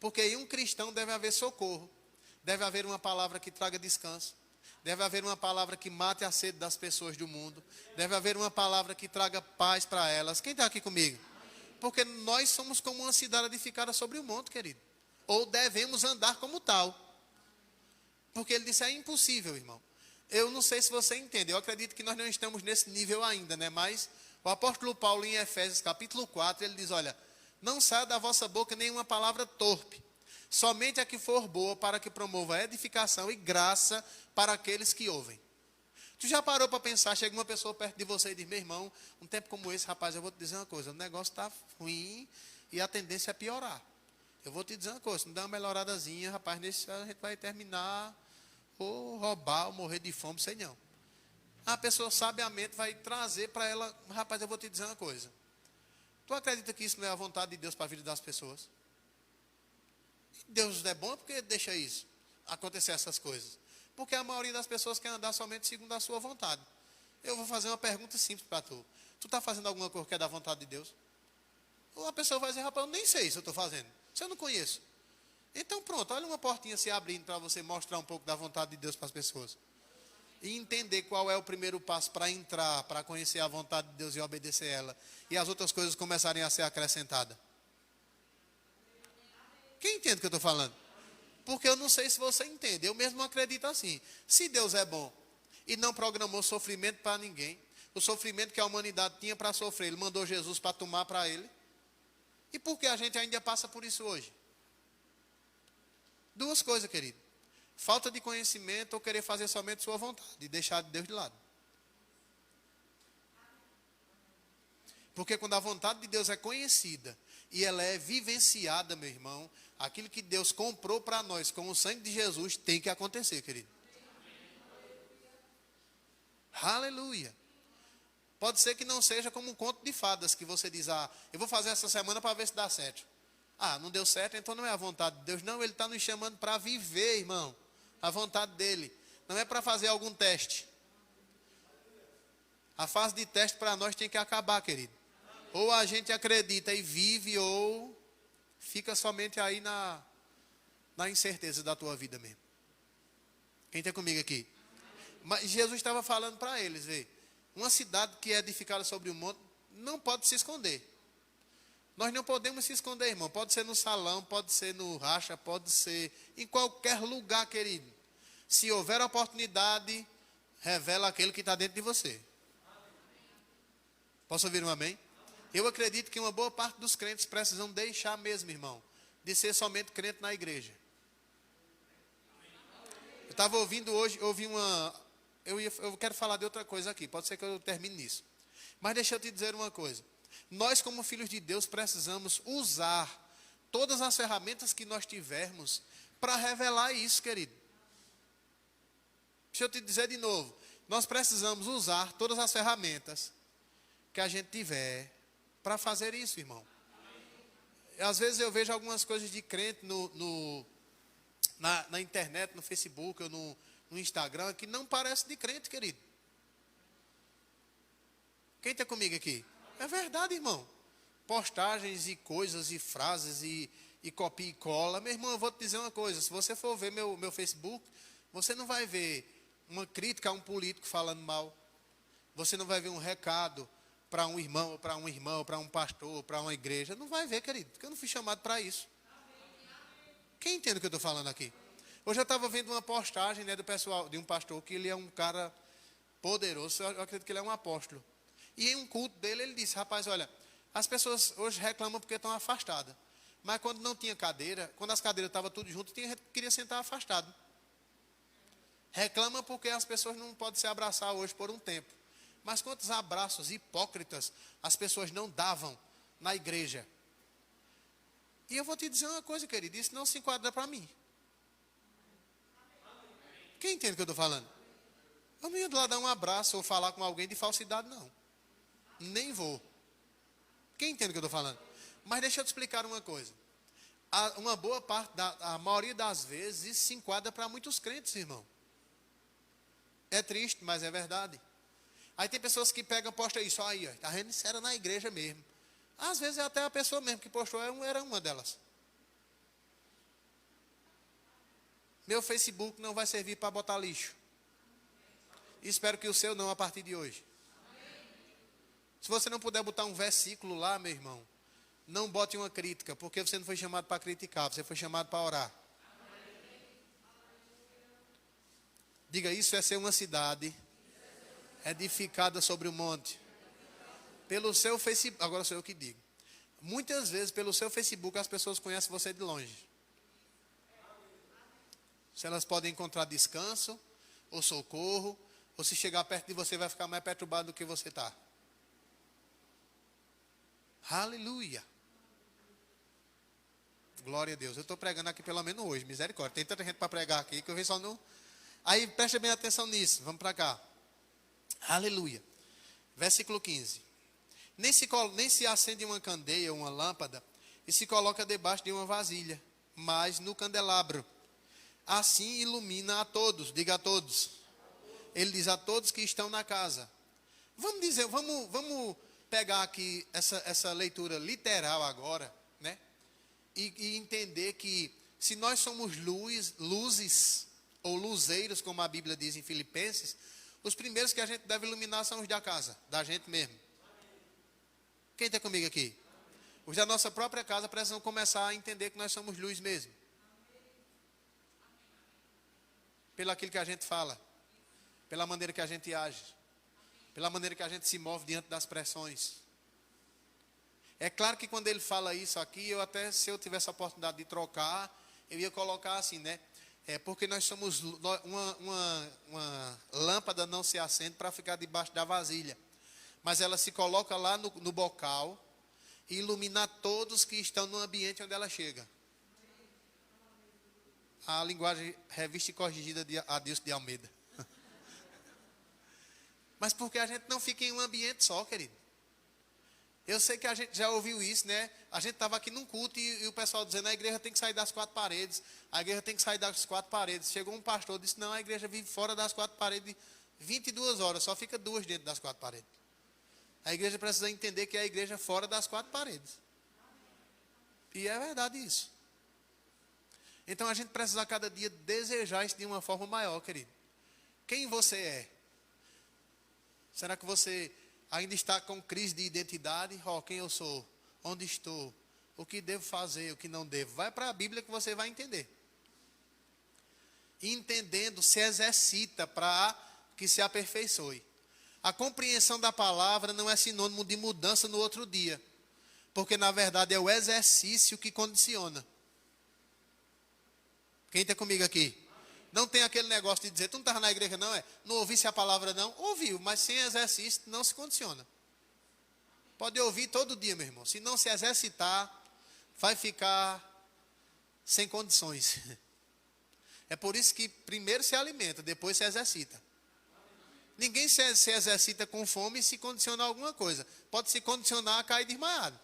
Porque em um cristão deve haver socorro, deve haver uma palavra que traga descanso, Deve haver uma palavra que mate a sede das pessoas do mundo. Deve haver uma palavra que traga paz para elas. Quem está aqui comigo? Porque nós somos como uma cidade edificada sobre o monte, querido. Ou devemos andar como tal. Porque ele disse, é impossível, irmão. Eu não sei se você entende. Eu acredito que nós não estamos nesse nível ainda, né? Mas o apóstolo Paulo, em Efésios capítulo 4, ele diz, olha, não saia da vossa boca nenhuma palavra torpe. Somente a que for boa, para que promova edificação e graça para aqueles que ouvem. Tu já parou para pensar, chega uma pessoa perto de você e diz, meu irmão, um tempo como esse, rapaz, eu vou te dizer uma coisa, o negócio está ruim e a tendência é piorar. Eu vou te dizer uma coisa, se não der uma melhoradazinha, rapaz, nesse ano a gente vai terminar, ou roubar, ou morrer de fome, sei não. A pessoa sabiamente vai trazer para ela, rapaz, eu vou te dizer uma coisa. Tu acredita que isso não é a vontade de Deus para a vida das pessoas? Deus é bom porque deixa isso, acontecer essas coisas. Porque a maioria das pessoas quer andar somente segundo a sua vontade. Eu vou fazer uma pergunta simples para tu. Tu está fazendo alguma coisa que é da vontade de Deus? Ou a pessoa vai dizer, rapaz, eu nem sei se eu estou fazendo. Se eu não conheço. Então pronto, olha uma portinha se abrindo para você mostrar um pouco da vontade de Deus para as pessoas. E entender qual é o primeiro passo para entrar, para conhecer a vontade de Deus e obedecer ela. E as outras coisas começarem a ser acrescentadas. Quem entende o que eu estou falando? Porque eu não sei se você entende. Eu mesmo acredito assim. Se Deus é bom e não programou sofrimento para ninguém, o sofrimento que a humanidade tinha para sofrer, Ele mandou Jesus para tomar para Ele. E por que a gente ainda passa por isso hoje? Duas coisas, querido. Falta de conhecimento ou querer fazer somente sua vontade e deixar Deus de lado. Porque quando a vontade de Deus é conhecida e ela é vivenciada, meu irmão, aquilo que Deus comprou para nós com o sangue de Jesus tem que acontecer, querido. Aleluia. Pode ser que não seja como um conto de fadas que você diz, eu vou fazer essa semana para ver se dá certo. Não deu certo, então não é a vontade de Deus. Não, Ele está nos chamando para viver, irmão. A vontade dEle. Não é para fazer algum teste. A fase de teste para nós tem que acabar, querido. Ou a gente acredita e vive, ou fica somente aí na incerteza da tua vida mesmo. Quem está comigo aqui? Mas Jesus estava falando para eles, vê. Uma cidade que é edificada sobre um monte não pode se esconder. Nós não podemos se esconder, irmão. Pode ser no salão, pode ser no racha, pode ser em qualquer lugar, querido. Se houver oportunidade, revela aquele que está dentro de você. Posso ouvir um amém? Eu acredito que uma boa parte dos crentes precisam deixar mesmo, irmão, de ser somente crente na igreja. Eu estava ouvindo hoje, eu quero falar de outra coisa aqui, pode ser que eu termine nisso. Mas deixa eu te dizer uma coisa. Nós, como filhos de Deus, precisamos usar todas as ferramentas que nós tivermos para revelar isso, querido. Deixa eu te dizer de novo. Nós precisamos usar todas as ferramentas que a gente tiver para fazer isso, irmão. Às vezes eu vejo algumas coisas de crente na internet, no Facebook, ou no Instagram, que não parece de crente, querido. Quem está comigo aqui? É verdade, irmão. Postagens e coisas e frases e copia e cola. Meu irmão, eu vou te dizer uma coisa. Se você for ver meu Facebook, você não vai ver uma crítica a um político falando mal. Você não vai ver um recado para um irmão, para um pastor, para uma igreja. Não vai ver, querido, porque eu não fui chamado para isso. Quem entende o que eu estou falando aqui? Hoje eu estava vendo uma postagem, né, do pessoal, de um pastor, que ele é um cara poderoso. Eu acredito que ele é um apóstolo. E em um culto dele, ele disse, rapaz, olha, as pessoas hoje reclamam porque estão afastadas. Mas quando não tinha cadeira, quando as cadeiras estavam tudo junto, queria sentar afastado. Reclama porque as pessoas não podem se abraçar hoje por um tempo. Mas quantos abraços hipócritas as pessoas não davam na igreja? E eu vou te dizer uma coisa, querido, isso não se enquadra para mim. Quem entende o que eu estou falando? Eu não ia lá dar um abraço ou falar com alguém de falsidade, não. Nem vou. Quem entende o que eu estou falando? Mas deixa eu te explicar uma coisa. Uma boa parte, a maioria das vezes, isso se enquadra para muitos crentes, irmão. É triste, mas é verdade. Aí tem pessoas que pegam, postam isso, aí, ó, tá vendo? Isso era na igreja mesmo. Às vezes até a pessoa mesmo que postou era uma delas. Meu Facebook não vai servir para botar lixo. E espero que o seu não a partir de hoje. Se você não puder botar um versículo lá, meu irmão, não bote uma crítica, porque você não foi chamado para criticar, você foi chamado para orar. Diga, isso é ser uma cidade edificada sobre o monte. Pelo seu Facebook, agora sou eu que digo. Muitas vezes, pelo seu Facebook, as pessoas conhecem você de longe. Se elas podem encontrar descanso, ou socorro, ou se chegar perto de você, vai ficar mais perturbado do que você está. Aleluia. Glória a Deus. Eu estou pregando aqui pelo menos hoje, misericórdia. Tem tanta gente para pregar aqui que eu vejo só no... Aí preste bem atenção nisso, vamos para cá. Aleluia. Versículo 15. Nem se acende uma candeia ou uma lâmpada e se coloca debaixo de uma vasilha, mas no candelabro. Assim ilumina a todos, diga a todos. Ele diz a todos que estão na casa. Vamos pegar aqui essa leitura literal agora, né? E entender que se nós somos luzes ou luzeiros, como a Bíblia diz em Filipenses, os primeiros que a gente deve iluminar são os da casa, da gente mesmo. Quem está comigo aqui? Os da nossa própria casa precisam começar a entender que nós somos luz mesmo. Pelo aquilo que a gente fala, pela maneira que a gente age, pela maneira que a gente se move diante das pressões. É claro que quando ele fala isso aqui, se eu tivesse a oportunidade de trocar, eu ia colocar assim, né? Porque nós somos uma lâmpada não se acende para ficar debaixo da vasilha, mas ela se coloca lá no bocal e ilumina todos que estão no ambiente onde ela chega. A linguagem revista e corrigida de Adilson de Almeida. Mas porque a gente não fica em um ambiente só, querido. Eu sei que a gente já ouviu isso, né? A gente estava aqui num culto e o pessoal dizendo, a igreja tem que sair das 4 paredes. A igreja tem que sair das 4 paredes. Chegou um pastor e disse, não, a igreja vive fora das 4 paredes 22 horas, só fica 2 dentro das 4 paredes. A igreja precisa entender que é a igreja fora das 4 paredes. E é verdade isso. Então a gente precisa a cada dia desejar isso de uma forma maior, querido. Quem você é? Será que você ainda está com crise de identidade? Quem eu sou? Onde estou? O que devo fazer? O que não devo? Vai para a Bíblia que você vai entender. Entendendo, se exercita para que se aperfeiçoe. A compreensão da palavra não é sinônimo de mudança no outro dia. Porque na verdade é o exercício que condiciona. Quem está comigo aqui? Não tem aquele negócio de dizer, tu não estava na igreja não, não ouvisse a palavra não? Ouviu, mas sem exercício não se condiciona. Pode ouvir todo dia, meu irmão. Se não se exercitar, vai ficar sem condições. É por isso que primeiro se alimenta, depois se exercita. Ninguém se exercita com fome e se condiciona a alguma coisa. Pode se condicionar a cair desmaiado.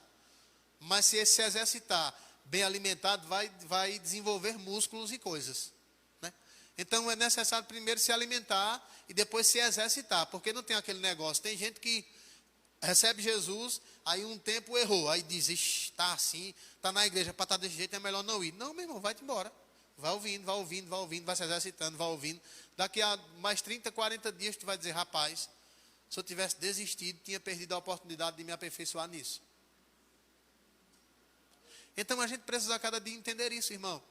Mas se exercitar bem alimentado, vai desenvolver músculos e coisas. Né? Então é necessário primeiro se alimentar e depois se exercitar. Porque não tem aquele negócio. Tem gente que recebe Jesus, aí um tempo errou. Aí diz, está assim, está na igreja, para estar desse jeito é melhor não ir. Não, meu irmão, vai-te embora. Vai ouvindo, vai se exercitando, vai ouvindo. Daqui a mais 30, 40 dias tu vai dizer, rapaz, se eu tivesse desistido, tinha perdido a oportunidade de me aperfeiçoar nisso. Então a gente precisa a cada dia entender isso, irmão.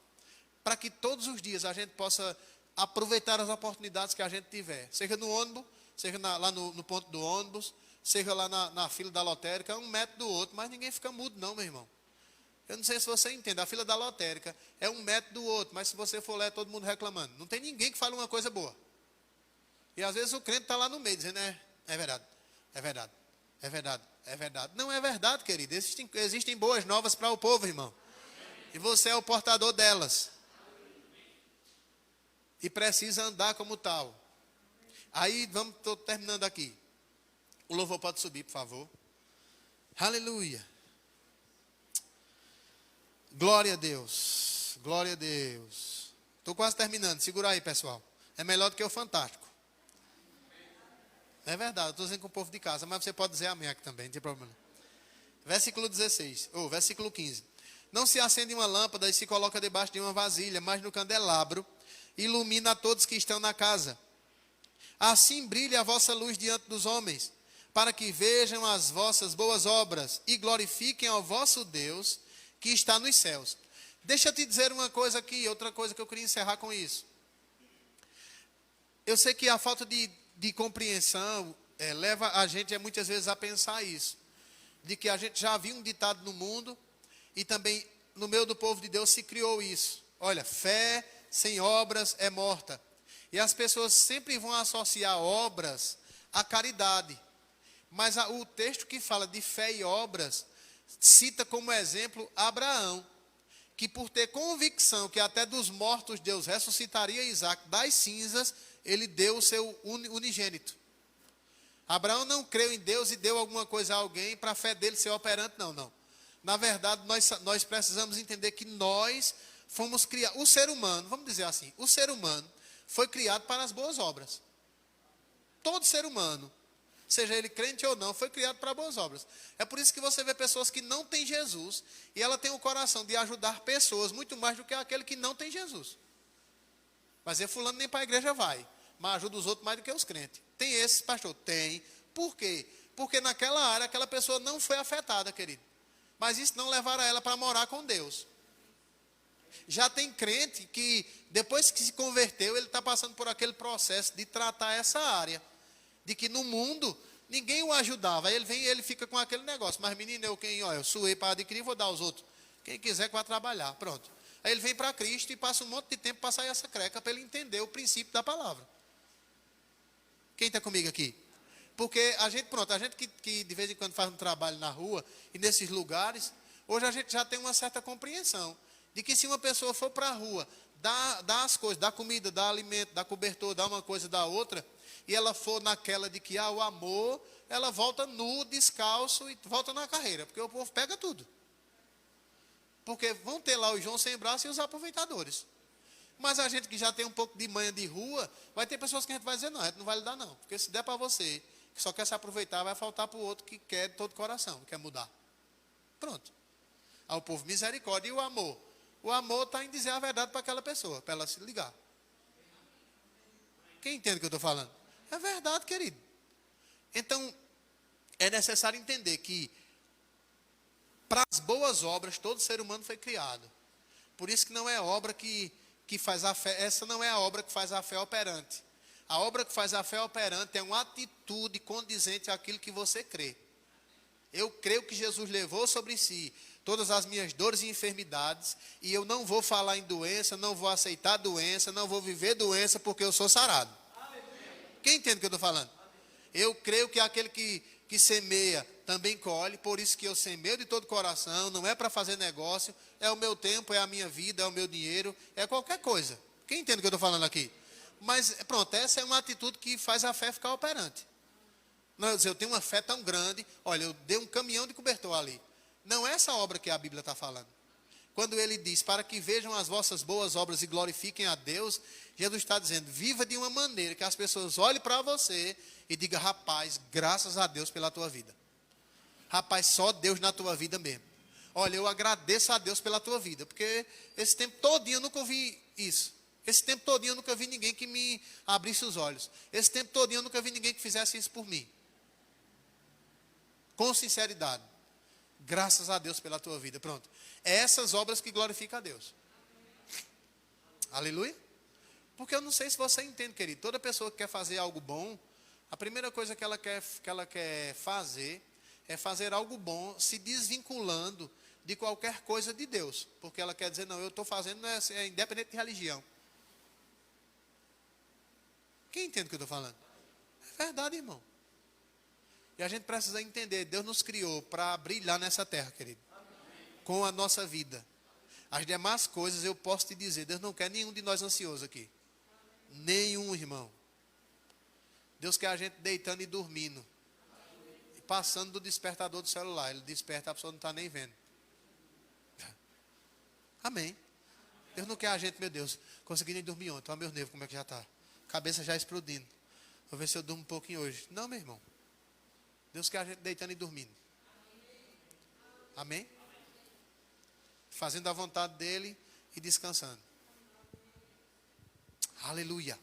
Para que todos os dias a gente possa aproveitar as oportunidades que a gente tiver. Seja no ônibus, seja lá no ponto do ônibus, seja lá na fila da lotérica, um metro do outro. Mas ninguém fica mudo não, meu irmão. Eu não sei se você entende, a fila da lotérica é um metro do outro. Mas se você for lá, é todo mundo reclamando. Não tem ninguém que fale uma coisa boa. E às vezes o crente está lá no meio, dizendo, é verdade, é verdade, é verdade. É verdade. Não é verdade, querido. Existem boas novas para o povo, irmão. E você é o portador delas. E precisa andar como tal. Aí, estou terminando aqui. O louvor pode subir, por favor. Aleluia. Glória a Deus. Glória a Deus. Estou quase terminando. Segura aí, pessoal. É melhor do que o Fantástico. É verdade, eu estou dizendo com o povo de casa, mas você pode dizer amém aqui também, não tem problema. Versículo 15. Não se acende uma lâmpada e se coloca debaixo de uma vasilha, mas no candelabro, ilumina a todos que estão na casa. Assim brilhe a vossa luz diante dos homens, para que vejam as vossas boas obras e glorifiquem ao vosso Deus que está nos céus. Deixa eu te dizer uma coisa aqui, outra coisa que eu queria encerrar com isso. Eu sei que a falta de compreensão leva a gente muitas vezes a pensar isso. De que a gente já viu um ditado no mundo e também no meio do povo de Deus se criou isso. Olha, fé sem obras é morta. E as pessoas sempre vão associar obras à caridade. Mas o texto que fala de fé e obras cita como exemplo Abraão, que por ter convicção que até dos mortos Deus ressuscitaria Isaac das cinzas, ele deu o seu unigênito. Abraão não creu em Deus e deu alguma coisa a alguém para a fé dele ser operante, não. Na verdade, nós precisamos entender que nós fomos criados, o ser humano, vamos dizer assim, o ser humano foi criado para as boas obras. Todo ser humano, seja ele crente ou não, foi criado para boas obras. É por isso que você vê pessoas que não têm Jesus, e ela tem o coração de ajudar pessoas, muito mais do que aquele que não tem Jesus. Mas fulano nem para a igreja vai, mas ajuda os outros mais do que os crentes. Tem esse, pastor? Tem. Por quê? Porque naquela área, aquela pessoa não foi afetada, querido. Mas isso não levará ela para morar com Deus. Já tem crente que, depois que se converteu, ele está passando por aquele processo de tratar essa área. De que no mundo, ninguém o ajudava. Aí ele vem e ele fica com aquele negócio. Mas menino, eu suei para adquirir, vou dar aos outros. Quem quiser que vá trabalhar, pronto. Aí ele vem para Cristo e passa um monte de tempo para sair essa creca, para ele entender o princípio da palavra. Quem está comigo aqui? Porque a gente que de vez em quando faz um trabalho na rua e nesses lugares, hoje a gente já tem uma certa compreensão de que se uma pessoa for para a rua, dá as coisas, dá comida, dá alimento, dá cobertor, dá uma coisa, dá outra, e ela for naquela de que o amor, ela volta nu, descalço e volta na carreira, porque o povo pega tudo. Porque vão ter lá os João sem braço e os aproveitadores. Mas a gente que já tem um pouco de manha de rua, vai ter pessoas que a gente vai dizer, não, a gente não vai lhe dar não. Porque se der para você, que só quer se aproveitar, vai faltar para o outro que quer de todo coração, quer mudar. Pronto. Aí o povo, misericórdia. E o amor? O amor está em dizer a verdade para aquela pessoa, para ela se ligar. Quem entende o que eu estou falando? É verdade, querido. Então, é necessário entender que para as boas obras, todo ser humano foi criado. Por isso que não é obra que faz a fé, essa não é a obra que faz a fé operante. A obra que faz a fé operante é uma atitude condizente àquilo que você crê. Eu creio que Jesus levou sobre si todas as minhas dores e enfermidades, e eu não vou falar em doença, não vou aceitar doença, não vou viver doença porque eu sou sarado. Quem entende o que eu estou falando? Eu creio que aquele que semeia também colhe, por isso que eu semeio de todo coração, não é para fazer negócio, é o meu tempo, é a minha vida, é o meu dinheiro, é qualquer coisa. Quem entende o que eu estou falando aqui? Mas pronto, essa é uma atitude que faz a fé ficar operante. Não, eu tenho uma fé tão grande, olha, eu dei um caminhão de cobertor ali. Não é essa obra que a Bíblia está falando. Quando ele diz, para que vejam as vossas boas obras e glorifiquem a Deus, Jesus está dizendo, viva de uma maneira que as pessoas olhem para você e digam, rapaz, graças a Deus pela tua vida. Rapaz, só Deus na tua vida mesmo. Olha, eu agradeço a Deus pela tua vida, porque esse tempo todinho eu nunca ouvi isso. Esse tempo todinho eu nunca vi ninguém que me abrisse os olhos. Esse tempo todinho eu nunca vi ninguém que fizesse isso por mim. Com sinceridade. Graças a Deus pela tua vida. Pronto. É essas obras que glorificam a Deus. Aleluia. Porque eu não sei se você entende, querido. Toda pessoa que quer fazer algo bom, a primeira coisa que ela quer fazer é fazer algo bom, se desvinculando de qualquer coisa de Deus. Porque ela quer dizer, não, eu estou fazendo, é independente de religião. Quem entende o que eu estou falando? É verdade, irmão. E a gente precisa entender, Deus nos criou para brilhar nessa terra, querido. Com a nossa vida. As demais coisas eu posso te dizer, Deus não quer nenhum de nós ansioso aqui. Nenhum, irmão. Deus quer a gente deitando e dormindo. E passando do despertador do celular. Ele desperta, a pessoa não está nem vendo. Amém. Deus não quer a gente, meu Deus, consegui nem dormir ontem. Olha meus nervos, como é que já está. Cabeça já explodindo. Vou ver se eu durmo um pouquinho hoje. Não, meu irmão. Deus quer a gente deitando e dormindo. Amém? Fazendo a vontade dele e descansando. Aleluia.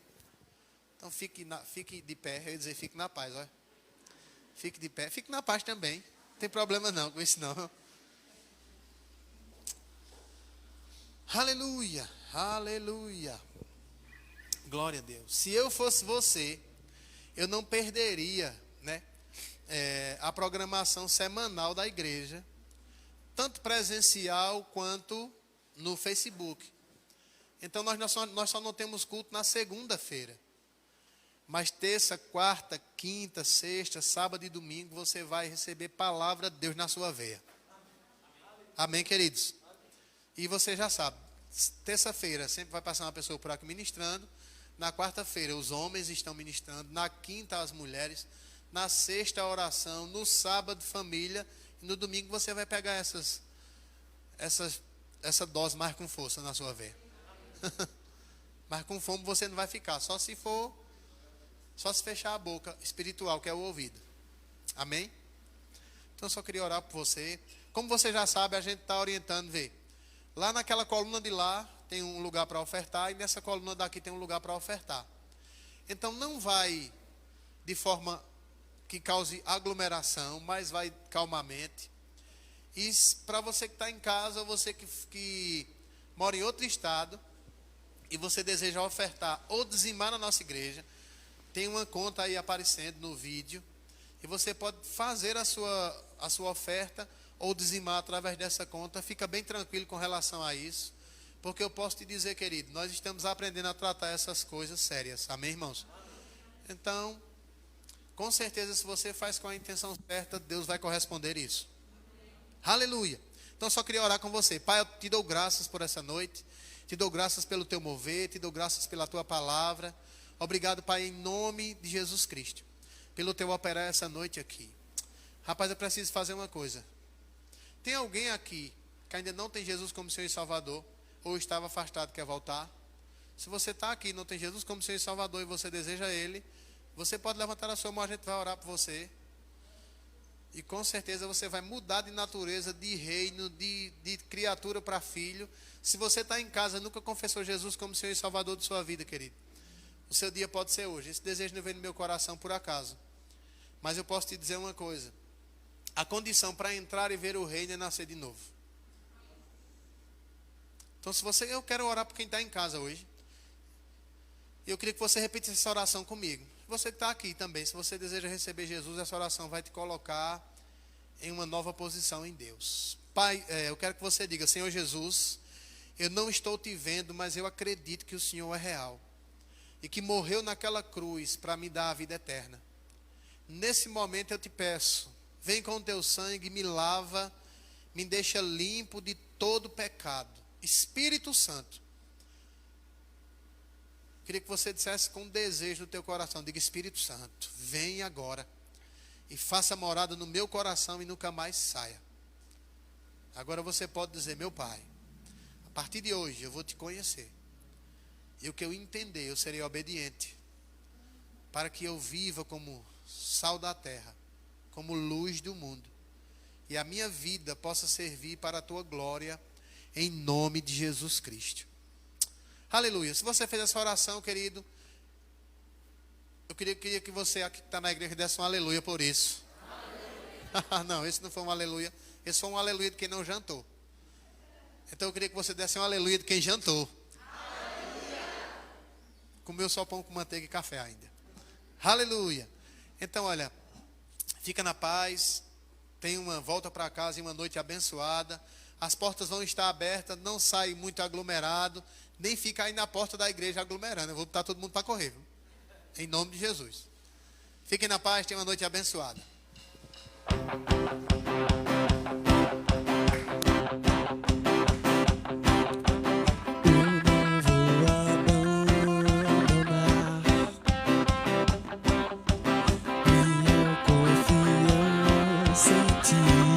Então fique de pé, eu ia dizer, fique na paz, olha. Fique de pé, fique na paz também. Não tem problema não com isso não. Aleluia, aleluia. Glória a Deus. Se eu fosse você, eu não perderia, né, a programação semanal da igreja, tanto presencial quanto no Facebook. Então nós só não temos culto na segunda-feira. Mas terça, quarta, quinta, sexta, sábado e domingo você vai receber palavra de Deus na sua veia. Amém, queridos? E você já sabe, terça-feira sempre vai passar uma pessoa por aqui ministrando. Na quarta-feira os homens estão ministrando. Na quinta as mulheres. Na sexta a oração. No sábado família. E no domingo você vai pegar essa dose mais com força na sua veia. Mas com fome você não vai ficar. Só se fechar a boca espiritual, que é o ouvido. Amém? Então eu só queria orar por você. Como você já sabe, a gente está orientando, vê. Lá naquela coluna de lá tem um lugar para ofertar. E nessa coluna daqui tem um lugar para ofertar. Então não vai de forma que cause aglomeração, mas vai calmamente. E para você que está em casa, ou você que mora em outro estado, e você deseja ofertar ou dizimar na nossa igreja, tem uma conta aí aparecendo no vídeo, e você pode fazer a sua oferta ou dizimar através dessa conta. Fica bem tranquilo com relação a isso, porque eu posso te dizer, querido, nós estamos aprendendo a tratar essas coisas sérias. Amém, irmãos? Então, com certeza, se você faz com a intenção certa, Deus vai corresponder isso. Aleluia. Então, só queria orar com você. Pai, eu te dou graças por essa noite, te dou graças pelo teu mover, te dou graças pela tua palavra. Obrigado, Pai, em nome de Jesus Cristo, pelo teu operar essa noite aqui. Rapaz, eu preciso fazer uma coisa. Tem alguém aqui que ainda não tem Jesus como Senhor e Salvador, ou estava afastado, quer voltar? Se você está aqui e não tem Jesus como Senhor e Salvador e você deseja Ele, você pode levantar a sua mão, a gente vai orar por você. E com certeza você vai mudar de natureza, de reino, de criatura para filho. Se você está em casa e nunca confessou Jesus como Senhor e Salvador de sua vida, querido, o seu dia pode ser hoje. Esse desejo não vem no meu coração por acaso. Mas eu posso te dizer uma coisa. A condição para entrar e ver o reino é nascer de novo. Então, eu quero orar por quem está em casa hoje. E eu queria que você repetisse essa oração comigo. Você que está aqui também, se você deseja receber Jesus, essa oração vai te colocar em uma nova posição em Deus. Pai, eu quero que você diga: Senhor Jesus, eu não estou te vendo, mas eu acredito que o Senhor é real. E que morreu naquela cruz para me dar a vida eterna. Nesse momento eu te peço, vem com o teu sangue, me lava, me deixa limpo de todo pecado. Espírito Santo, queria que você dissesse com desejo no teu coração, diga: Espírito Santo, vem agora e faça morada no meu coração e nunca mais saia. Agora você pode dizer: meu Pai, a partir de hoje eu vou te conhecer. E o que eu entender, eu serei obediente, para que eu viva como sal da terra, como luz do mundo, e a minha vida possa servir para a tua glória, em nome de Jesus Cristo. Aleluia. Se você fez essa oração, querido, eu queria que você aqui que está na igreja desse um aleluia por isso. Não, esse não foi um aleluia, esse foi um aleluia de quem não jantou. Então eu queria que você desse um aleluia de quem jantou. Comeu só pão com manteiga e café ainda. Aleluia. Então, olha, fica na paz. Tenha uma volta para casa e uma noite abençoada. As portas vão estar abertas. Não sai muito aglomerado. Nem fica aí na porta da igreja aglomerando. Eu vou botar todo mundo para correr, viu? Em nome de Jesus. Fiquem na paz. Tenha uma noite abençoada. Minha confiança em ti.